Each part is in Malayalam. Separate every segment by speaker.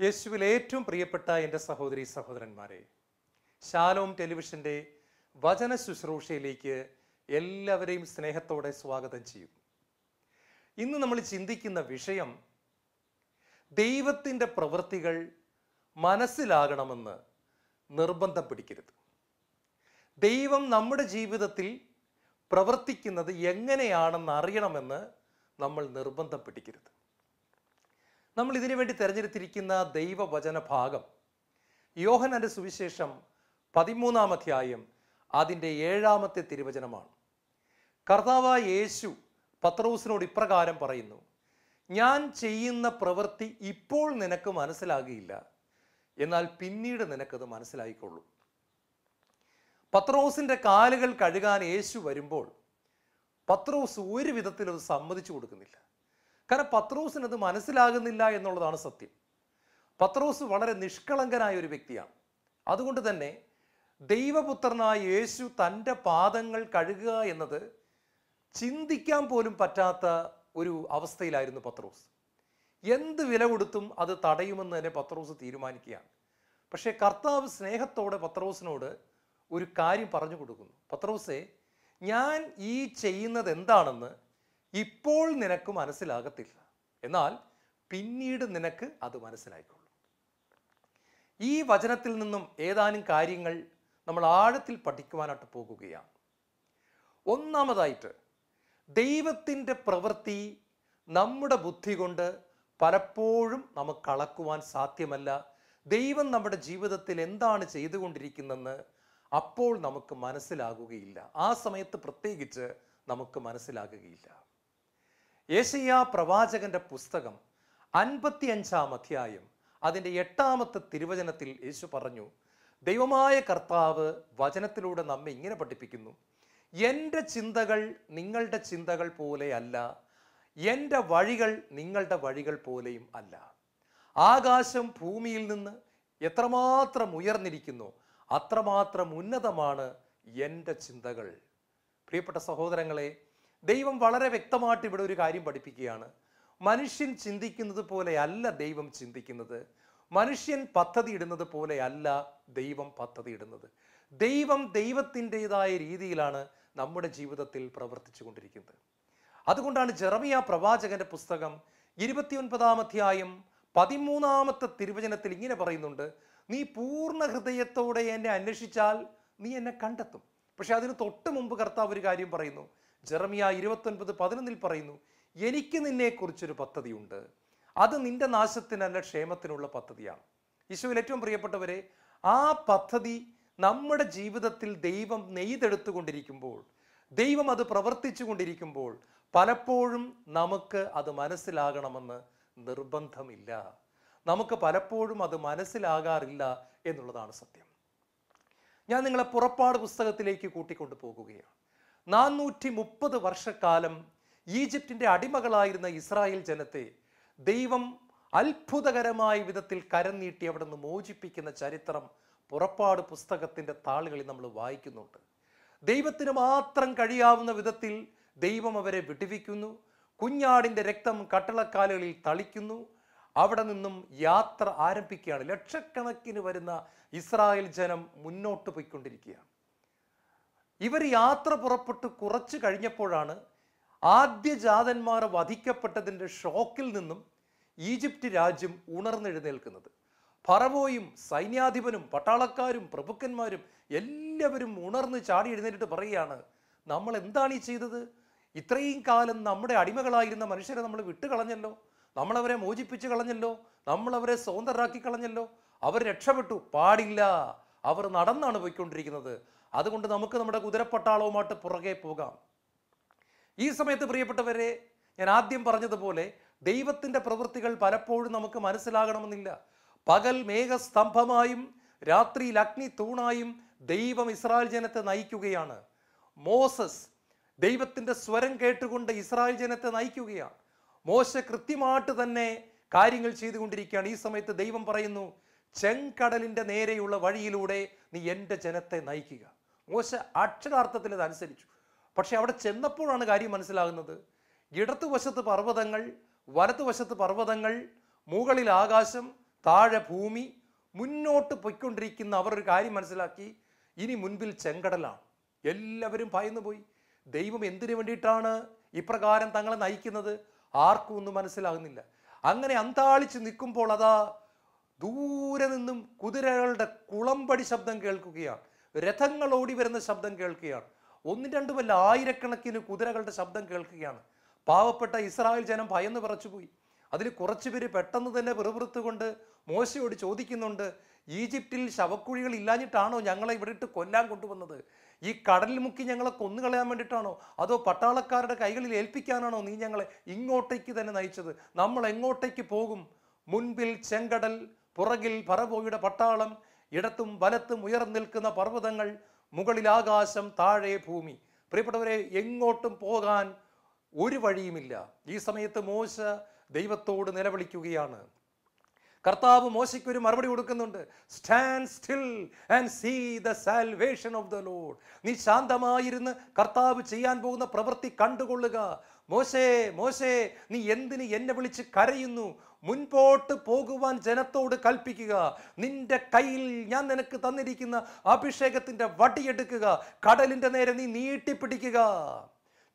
Speaker 1: യേശുവിൽ ഏറ്റവും പ്രിയപ്പെട്ട എൻ്റെ സഹോദരി സഹോദരന്മാരെ, ശാലോം ടെലിവിഷൻ്റെ വചന ശുശ്രൂഷയിലേക്ക് എല്ലാവരെയും സ്നേഹത്തോടെ സ്വാഗതം ചെയ്യും. ഇന്ന് നമ്മൾ ചിന്തിക്കുന്ന വിഷയം ദൈവത്തിൻ്റെ പ്രവൃത്തികൾ മനസ്സിലാകണമെന്ന് നിർബന്ധം പിടിക്കരുത്. ദൈവം നമ്മുടെ ജീവിതത്തിൽ പ്രവർത്തിക്കുന്നത് എങ്ങനെയാണെന്ന് അറിയണമെന്ന് നമ്മൾ നിർബന്ധം പിടിക്കരുത്. നമ്മൾ ഇതിനു വേണ്ടി തിരഞ്ഞെടുത്തിരിക്കുന്ന ദൈവവചന ഭാഗം യോഹന്നാന്റെ സുവിശേഷം 13-ാം അധ്യായം അതിൻ്റെ 7-ാമത്തെ തിരുവചനമാണ്. കർത്താവായ യേശു പത്രോസിനോട് ഇപ്രകാരം പറയുന്നു: ഞാൻ ചെയ്യുന്ന പ്രവൃത്തി ഇപ്പോൾ നിനക്ക് മനസ്സിലാകില്ല, എന്നാൽ പിന്നീട് നിനക്കത് മനസ്സിലായിക്കൊള്ളൂ. പത്രോസിൻ്റെ കാലുകൾ കഴുകാൻ യേശു വരുമ്പോൾ പത്രോസ് ഒരു വിധത്തിൽ അത് സമ്മതിച്ചു കൊടുക്കുന്നില്ല. കാരണം പത്രോസിന് അത് മനസ്സിലാകുന്നില്ല എന്നുള്ളതാണ് സത്യം. പത്രോസ് വളരെ നിഷ്കളങ്കനായ ഒരു വ്യക്തിയാണ്. അതുകൊണ്ട് തന്നെ ദൈവപുത്രനായ യേശു തൻ്റെ പാദങ്ങൾ കഴുകുക എന്നത് ചിന്തിക്കാൻ പോലും പറ്റാത്ത ഒരു അവസ്ഥയിലായിരുന്നു പത്രോസ്. എന്ത് വില കൊടുത്തും അത് തടയുമെന്ന് തന്നെ പത്രോസ് തീരുമാനിക്കുകയാണ്. പക്ഷേ കർത്താവ് സ്നേഹത്തോടെ പത്രോസിനോട് ഒരു കാര്യം പറഞ്ഞു കൊടുക്കുന്നു: പത്രോസേ, ഞാൻ ഈ ചെയ്യുന്നത് എന്താണെന്ന് ഇപ്പോൾ നിനക്ക് മനസ്സിലാകത്തില്ല, എന്നാൽ പിന്നീട് നിനക്ക് അത് മനസ്സിലായിക്കൊള്ളും. ഈ വചനത്തിൽ നിന്നും ഏതാനും കാര്യങ്ങൾ നമ്മൾ ആഴത്തിൽ പഠിക്കുവാനായിട്ട് പോകുകയാണ്. ഒന്നാമതായിട്ട്, ദൈവത്തിൻ്റെ പ്രവൃത്തി നമ്മുടെ ബുദ്ധി കൊണ്ട് പലപ്പോഴും നമുക്ക് അളക്കുവാൻ സാധ്യമല്ല. ദൈവം നമ്മുടെ ജീവിതത്തിൽ എന്താണ് ചെയ്തുകൊണ്ടിരിക്കുന്നതെന്ന് അപ്പോൾ നമുക്ക് മനസ്സിലാകുകയില്ല. ആ സമയത്ത് പ്രത്യേകിച്ച് നമുക്ക് മനസ്സിലാകുകയില്ല. യെശയ്യാ പ്രവാചകന്റെ പുസ്തകം 55-ാം അധ്യായം അതിൻ്റെ 8-ാമത്തെ തിരുവചനത്തിൽ യേശു പറഞ്ഞു: ദൈവമായ കർത്താവ് വചനത്തിലൂടെ നമ്മെ ഇങ്ങനെ പഠിപ്പിക്കുന്നു: എൻ്റെ ചിന്തകൾ നിങ്ങളുടെ ചിന്തകൾ പോലെ അല്ല, എൻ്റെ വഴികൾ നിങ്ങളുടെ വഴികൾ പോലെയും അല്ല. ആകാശം ഭൂമിയിൽ നിന്ന് എത്രമാത്രം ഉയർന്നിരിക്കുന്നു, അത്രമാത്രം ഉന്നതമാണ് എൻ്റെ ചിന്തകൾ. പ്രിയപ്പെട്ട സഹോദരങ്ങളെ, ദൈവം വളരെ വ്യക്തമായിട്ട് ഇവിടെ ഒരു കാര്യം പഠിപ്പിക്കുകയാണ്. മനുഷ്യൻ ചിന്തിക്കുന്നത് പോലെ അല്ല ദൈവം ചിന്തിക്കുന്നത്. മനുഷ്യൻ പദ്ധതി ഇടുന്നത് പോലെ അല്ല ദൈവം പദ്ധതി ഇടുന്നത്. ദൈവം ദൈവത്തിൻ്റെതായ രീതിയിലാണ് നമ്മുടെ ജീവിതത്തിൽ പ്രവർത്തിച്ചു കൊണ്ടിരിക്കുന്നത്. അതുകൊണ്ടാണ് ജെറമിയ പ്രവാചകന്റെ പുസ്തകം 29-ാം അധ്യായം 13-ാമത്തെ തിരുവചനത്തിൽ ഇങ്ങനെ പറയുന്നുണ്ട്: നീ പൂർണ്ണ ഹൃദയത്തോടെ എന്നെ അന്വേഷിച്ചാൽ നീ എന്നെ കണ്ടെത്തും. പക്ഷെ അതിന് തൊട്ട് മുമ്പ് കർത്താവ് ഒരു കാര്യം പറയുന്നു. ജെറമിയ 29:11 പറയുന്നു: എനിക്ക് നിന്നെക്കുറിച്ചൊരു പദ്ധതിയുണ്ട്, അത് നിന്റെ നാശത്തിനല്ല ക്ഷേമത്തിനുള്ള പദ്ധതിയാണ്. ഈശോയിൽ ഏറ്റവും പ്രിയപ്പെട്ടവരെ, ആ പദ്ധതി നമ്മുടെ ജീവിതത്തിൽ ദൈവം നെയ്തെടുത്തുകൊണ്ടിരിക്കുമ്പോൾ, ദൈവം അത് പ്രവർത്തിച്ചു കൊണ്ടിരിക്കുമ്പോൾ പലപ്പോഴും നമുക്ക് അത് മനസ്സിലാകണമെന്ന് നിർബന്ധമില്ല. നമുക്ക് പലപ്പോഴും അത് മനസ്സിലാകാറില്ല എന്നുള്ളതാണ് സത്യം. ഞാൻ നിങ്ങളെ പുറപ്പാട് പുസ്തകത്തിലേക്ക് കൂട്ടിക്കൊണ്ടു പോകുകയാണ്. 430 വർഷക്കാലം ഈജിപ്തിൻ്റെ അടിമകളായിരുന്ന ഇസ്രായേൽ ജനത്തെ ദൈവം അത്ഭുതകരമായ വിധത്തിൽ കരം നീട്ടി അവിടെ നിന്ന് മോചിപ്പിക്കുന്ന ചരിത്രം പുറപ്പാട് പുസ്തകത്തിൻ്റെ താളുകളിൽ നമ്മൾ വായിക്കുന്നുണ്ട്. ദൈവത്തിന് മാത്രം കഴിയാവുന്ന വിധത്തിൽ ദൈവം അവരെ വിടുവിക്കുന്നു. കുഞ്ഞാടിൻ്റെ രക്തം കട്ടളക്കാലുകളിൽ തളിക്കുന്നു. അവിടെ നിന്നും യാത്ര ആരംഭിക്കുകയാണ്. ലക്ഷക്കണക്കിന് വരുന്ന ഇസ്രായേൽ ജനം മുന്നോട്ട് പോയിക്കൊണ്ടിരിക്കുകയാണ്. ഇവർ യാത്ര പുറപ്പെട്ട് കുറച്ച് കഴിഞ്ഞപ്പോഴാണ് ആദ്യജാതന്മാർ വധിക്കപ്പെട്ടതിൻ്റെ ഷോക്കിൽ നിന്നും ഈജിപ്റ്റ് രാജ്യം ഉണർന്നെഴുന്നേൽക്കുന്നത്. ഫറവോയും സൈന്യാധിപനും പട്ടാളക്കാരും പ്രഭുക്കന്മാരും എല്ലാവരും ഉണർന്ന് ചാടി എഴുന്നേറ്റിട്ട് പറയുകയാണ്: നമ്മൾ എന്താണ് ഈ ചെയ്തത്? ഇത്രയും കാലം നമ്മുടെ അടിമകളായിരുന്ന മനുഷ്യരെ നമ്മൾ വിട്ടുകളഞ്ഞല്ലോ, നമ്മളവരെ മോചിപ്പിച്ച് കളഞ്ഞല്ലോ, നമ്മളവരെ സ്വതന്ത്രരാക്കി കളഞ്ഞല്ലോ. അവർ രക്ഷപ്പെട്ടു. പാടില്ല, അവർ നടന്നാണ് പോയിക്കൊണ്ടിരിക്കുന്നത്. അതുകൊണ്ട് നമുക്ക് നമ്മുടെ കുതിരപ്പട്ടാളവുമായിട്ട് പുറകെ പോകാം. ഈ സമയത്ത് പ്രിയപ്പെട്ടവരെ, ഞാൻ ആദ്യം പറഞ്ഞതുപോലെ ദൈവത്തിൻ്റെ പ്രവൃത്തികൾ പലപ്പോഴും നമുക്ക് മനസ്സിലാകണമെന്നില്ല. പകൽ മേഘസ്തംഭമായും രാത്രിയിൽ അഗ്നി തൂണായും ദൈവം ഇസ്രായേൽ ജനത്തെ നയിക്കുകയാണ്. മോസസ് ദൈവത്തിൻ്റെ സ്വരം കേട്ടുകൊണ്ട് ഇസ്രായേൽ ജനത്തെ നയിക്കുകയാണ്. മോശ കൃത്യമായിട്ട് തന്നെ കാര്യങ്ങൾ ചെയ്തുകൊണ്ടിരിക്കുകയാണ്. ഈ സമയത്ത് ദൈവം പറയുന്നു: ചെങ്കടലിൻ്റെ നേരെയുള്ള വഴിയിലൂടെ നീ എൻ്റെ ജനത്തെ നയിക്കുക. മോശ അക്ഷരാർത്ഥത്തിൽ അത് അനുസരിച്ചു. പക്ഷെ അവിടെ ചെന്നപ്പോഴാണ് കാര്യം മനസ്സിലാകുന്നത്. ഇടതുവശത്ത് പർവ്വതങ്ങൾ, വലതുവശത്ത് പർവ്വതങ്ങൾ, മുകളിൽ ആകാശം, താഴെ ഭൂമി, മുന്നോട്ട് പോയിക്കൊണ്ടിരിക്കുന്ന അവർ ഒരു കാര്യം മനസ്സിലാക്കി, ഇനി മുൻപിൽ ചെങ്കടലാണ്. എല്ലാവരും ഭയന്നു പോയി. ദൈവം എന്തിനു വേണ്ടിയിട്ടാണ് ഇപ്രകാരം തങ്ങളെ നയിക്കുന്നത് ആർക്കും ഒന്നും മനസ്സിലാകുന്നില്ല. അങ്ങനെ അന്താളിച്ച് നിൽക്കുമ്പോൾ അതാ ദൂരെ നിന്നും കുതിരകളുടെ കുളമ്പടി ശബ്ദം കേൾക്കുകയാണ്. രഥങ്ങൾ ഓടി വരുന്ന ശബ്ദം കേൾക്കുകയാണ്. ഒന്നും രണ്ടുമല്ല, ആയിരക്കണക്കിന് കുതിരകളുടെ ശബ്ദം കേൾക്കുകയാണ്. പാവപ്പെട്ട ഇസ്രായേൽ ജനം ഭയന്ന് വിറച്ചുപോയി. അതിൽ കുറച്ചു പേര് പെട്ടെന്ന് തന്നെ പിറുപിറുത്തുകൊണ്ട് മോശയോട് ചോദിക്കുന്നുണ്ട്, ഈജിപ്തിൽ ശവക്കുഴികൾ ഇല്ലാഞ്ഞിട്ടാണോ ഞങ്ങളെ ഇവിടെ ഇട്ട് കൊല്ലാൻ കൊണ്ടുവന്നത്? ഈ കടലിൽ മുക്കി ഞങ്ങളെ കൊന്നുകളയാൻ വേണ്ടിയിട്ടാണോ? അതോ പട്ടാളക്കാരുടെ കൈകളിൽ ഏൽപ്പിക്കാനാണോ നീ ഞങ്ങളെ ഇങ്ങോട്ടേക്ക് തന്നെ നയിച്ചത്? നമ്മൾ എങ്ങോട്ടേക്ക് പോകും? മുൻപിൽ ചെങ്കടൽ, പുറകിൽ ഫറവോയുടെ പട്ടാളം, ഇടത്തും വലത്തും ഉയർന്നു നിൽക്കുന്ന പർവ്വതങ്ങൾ, മുകളിൽ ആകാശം, താഴെ ഭൂമി. പ്രിയപ്പെട്ടവരെ, എങ്ങോട്ടും പോകാൻ ഒരു വഴിയുമില്ല. ഈ സമയത്ത് മോശ ദൈവത്തോട് നിലവിളിക്കുകയാണ്. കർത്താവ് മോശയ്ക്ക് ഒരു മറുപടി കൊടുക്കുന്നുണ്ട്. Stand still and see the salvation of the Lord. നീ ശാന്തമായിരുന്ന് കർത്താവ് ചെയ്യാൻ പോകുന്ന പ്രവൃത്തി കണ്ടുകൊള്ളുക. മോശേ, മോശേ, നീ എന്തിന് എന്നെ വിളിച്ച് കരയുന്നു? മുൻപോട്ട് പോകുവാൻ ജനത്തോട് കൽപ്പിക്കുക. നിന്റെ കയ്യിൽ ഞാൻ നിനക്ക് തന്നിരിക്കുന്ന അഭിഷേകത്തിന്റെ വടിയെടുക്കുക. കടലിന്റെ നേരെ നീ നീട്ടിപ്പിടിക്കുക.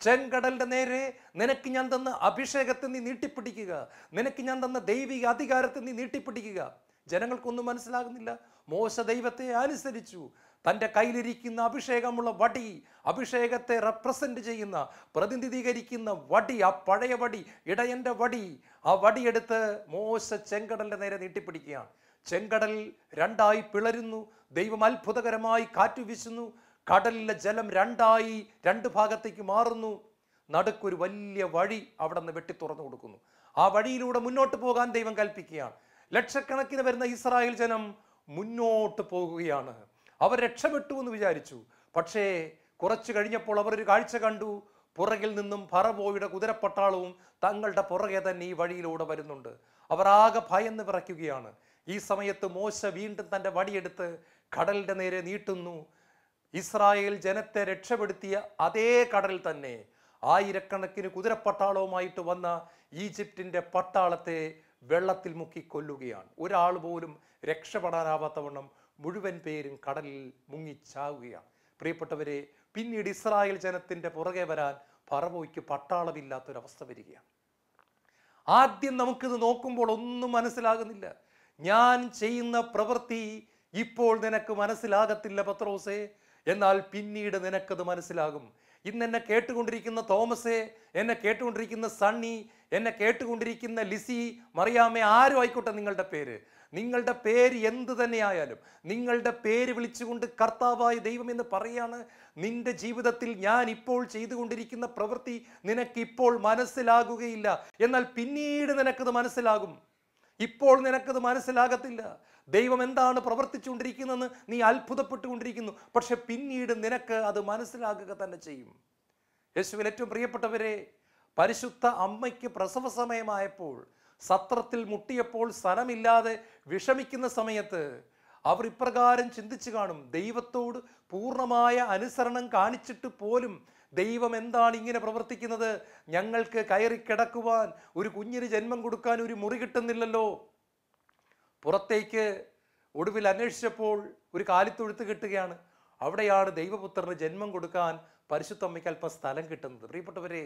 Speaker 1: ചെങ്കടലിന്റെ നേരെ നിനക്ക് ഞാൻ തന്ന അഭിഷേകത്തെ നീ നീട്ടിപ്പിടിക്കുക. നിനക്ക് ഞാൻ തന്ന ദൈവിക അധികാരത്തെ നീ നീട്ടിപ്പിടിക്കുക. ജനങ്ങൾക്കൊന്നും മനസ്സിലാകുന്നില്ല. മോശ ദൈവത്തെ അനുസരിച്ചു. തൻ്റെ കയ്യിലിരിക്കുന്ന അഭിഷേകമുള്ള വടി, അഭിഷേകത്തെ റെപ്രസെന്റ് ചെയ്യുന്ന, പ്രതിനിധീകരിക്കുന്ന വടി, ആ പഴയ വടി, ഇടയന്റെ വടി, ആ വടിയെടുത്ത് മോശ ചെങ്കടലിന്റെ നേരെ നീട്ടിപ്പിടിക്കുകയാണ്. ചെങ്കടൽ രണ്ടായി പിളരുന്നു. ദൈവം അത്ഭുതകരമായി കാറ്റു വീശുന്നു. കടലിലെ ജലം രണ്ടായി രണ്ട് ഭാഗത്തേക്ക് മാറുന്നു. നടുക്കൊരു വലിയ വഴി അവിടെ നിന്ന് വെട്ടി തുറന്നു കൊടുക്കുന്നു. ആ വഴിയിലൂടെ മുന്നോട്ട് പോകാൻ ദൈവം കൽപ്പിക്കുകയാണ്. ലക്ഷക്കണക്കിന് വരുന്ന ഇസ്രായേൽ ജനം മുന്നോട്ട് പോകുകയാണ്. അവർ രക്ഷപ്പെട്ടു എന്ന് വിചാരിച്ചു. പക്ഷേ കുറച്ചു കഴിഞ്ഞപ്പോൾ അവർ ഒരു കാഴ്ച കണ്ടു. പുറകിൽ നിന്നും ഫറവോയുടെ കുതിരപ്പട്ടാളവും തങ്ങളുടെ പുറകെ തന്നെ ഈ വഴിയിലൂടെ വരുന്നുണ്ട്. അവർ ആകെ ഭയന്ന് വിറയ്ക്കുകയാണ്. ഈ സമയത്ത് മോശ വീണ്ടും തൻ്റെ വടിയെടുത്ത് കടലിന്റെ നേരെ നീട്ടുന്നു. ഇസ്രായേൽ ജനത്തെ രക്ഷപ്പെടുത്തിയ അതേ കടൽ തന്നെ ആയിരക്കണക്കിന് കുതിരപ്പട്ടാളവുമായിട്ട് വന്ന ഈജിപ്തിൻ്റെ പട്ടാളത്തെ വെള്ളത്തിൽ മുക്കി കൊല്ലുകയാണ്. ഒരാൾ പോലും രക്ഷപ്പെടാനാവാത്തവണ്ണം മുഴുവൻ പേരും കടലിൽ മുങ്ങിച്ചാവുകയാണ്. പ്രിയപ്പെട്ടവരെ, പിന്നീട് ഇസ്രായേൽ ജനത്തിൻ്റെ പുറകെ വരാൻ ഫറവോയ്ക്ക് പട്ടാളമില്ലാത്തൊരവസ്ഥ വരികയാണ്. ആദ്യം നമുക്കിത് നോക്കുമ്പോൾ ഒന്നും മനസ്സിലാകുന്നില്ല. ഞാൻ ചെയ്യുന്ന പ്രവൃത്തി ഇപ്പോൾ നിനക്ക് മനസ്സിലാകത്തില്ല പത്രോസേ, എന്നാൽ പിന്നീട് നിനക്കത് മനസ്സിലാകും. ഇന്ന് എന്നെ കേട്ടുകൊണ്ടിരിക്കുന്ന തോമസേ, എന്നെ കേട്ടുകൊണ്ടിരിക്കുന്ന സണ്ണി, എന്നെ കേട്ടുകൊണ്ടിരിക്കുന്ന ലിസി, മറിയാമ്മ, ആരും ആയിക്കോട്ടെ നിങ്ങളുടെ പേര് എന്ത് തന്നെയായാലും നിങ്ങളുടെ പേര് വിളിച്ചുകൊണ്ട് കർത്താവായ ദൈവം എന്ന് പറയാണ്, നിന്റെ ജീവിതത്തിൽ ഞാൻ ഇപ്പോൾ ചെയ്തുകൊണ്ടിരിക്കുന്ന പ്രവൃത്തി നിനക്കിപ്പോൾ മനസ്സിലാകുകയില്ല, എന്നാൽ പിന്നീട് നിനക്കത് മനസ്സിലാകും. ഇപ്പോൾ നിനക്കത് മനസ്സിലാകത്തില്ല. ദൈവം എന്താണ് പ്രവർത്തിച്ചുകൊണ്ടിരിക്കുന്നതെന്ന് നീ അത്ഭുതപ്പെട്ടുകൊണ്ടിരിക്കുന്നു. പക്ഷെ പിന്നീട് നിനക്ക് അത് മനസ്സിലാകുക തന്നെ ചെയ്യും. യേശുവിൽ ഏറ്റവും പ്രിയപ്പെട്ടവരെ, പരിശുദ്ധ അമ്മയ്ക്ക് പ്രസവ സമയമായപ്പോൾ, സത്രത്തിൽ മുട്ടിയപ്പോൾ സ്ഥലമില്ലാതെ വിഷമിക്കുന്ന സമയത്ത് അവർ ഇപ്രകാരം ചിന്തിച്ചു കാണും. ദൈവത്തോട് പൂർണ്ണമായ അനുസരണം കാണിച്ചിട്ട് പോലും ദൈവം എന്താണ് ഇങ്ങനെ പ്രവർത്തിക്കുന്നത്? ഞങ്ങൾക്ക് കയറി കിടക്കുവാൻ, ഒരു കുഞ്ഞിന് ജന്മം കൊടുക്കാൻ ഒരു മുറി കിട്ടുന്നില്ലല്ലോ. പുറത്തേക്ക് ഒടുവിൽ അന്വേഷിച്ചപ്പോൾ ഒരു കാലിത്തൊഴുത്ത് കിട്ടുകയാണ്. അവിടെയാണ് ദൈവപുത്രന് ജന്മം കൊടുക്കാൻ പരിശുദ്ധമ്മയ്ക്ക് അല്പം സ്ഥലം കിട്ടുന്നത്. പ്രിയപ്പെട്ടവരെ,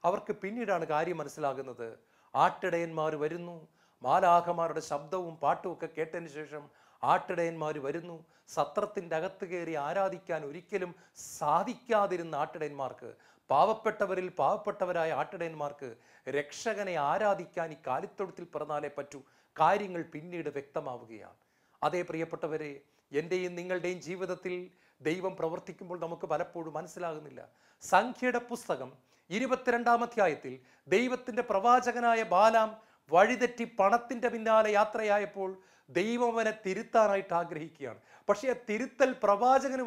Speaker 1: അവർക്ക് പിന്നീടാണ് കാര്യം മനസ്സിലാകുന്നത്. ആട്ടിടയന്മാർ വരുന്നു. മാലാഖമാരുടെ ശബ്ദവും പാട്ടും ഒക്കെ കേട്ടതിന് ശേഷം ആട്ടിടയന്മാർ വരുന്നു. സത്രത്തിൻ്റെ അകത്ത് കയറി ആരാധിക്കാൻ ഒരിക്കലും സാധിക്കാതിരുന്ന ആട്ടിടയന്മാർക്ക്, പാവപ്പെട്ടവരിൽ പാവപ്പെട്ടവരായ ആട്ടിടയന്മാർക്ക് രക്ഷകനെ ആരാധിക്കാൻ ഈ കാലിത്തൊഴുത്തിൽ പിറന്നാലേ പറ്റൂ. കാര്യങ്ങൾ പിന്നീട് വ്യക്തമാവുകയാണ്. അതേ പ്രിയപ്പെട്ടവരെ, എൻ്റെയും നിങ്ങളുടെയും ജീവിതത്തിൽ ദൈവം പ്രവർത്തിക്കുമ്പോൾ നമുക്ക് പലപ്പോഴും മനസ്സിലാകുന്നില്ല. സംഖ്യയുടെ പുസ്തകം 22-ാം അധ്യായത്തിൽ ദൈവത്തിൻ്റെ പ്രവാചകനായ ബാലാം വഴിതെറ്റി പണത്തിൻ്റെ പിന്നാലെ യാത്രയായപ്പോൾ ദൈവം അവനെ തിരുത്താനായിട്ട് ആഗ്രഹിക്കുകയാണ്. പക്ഷേ ആ തിരുത്തൽ പ്രവാചകന്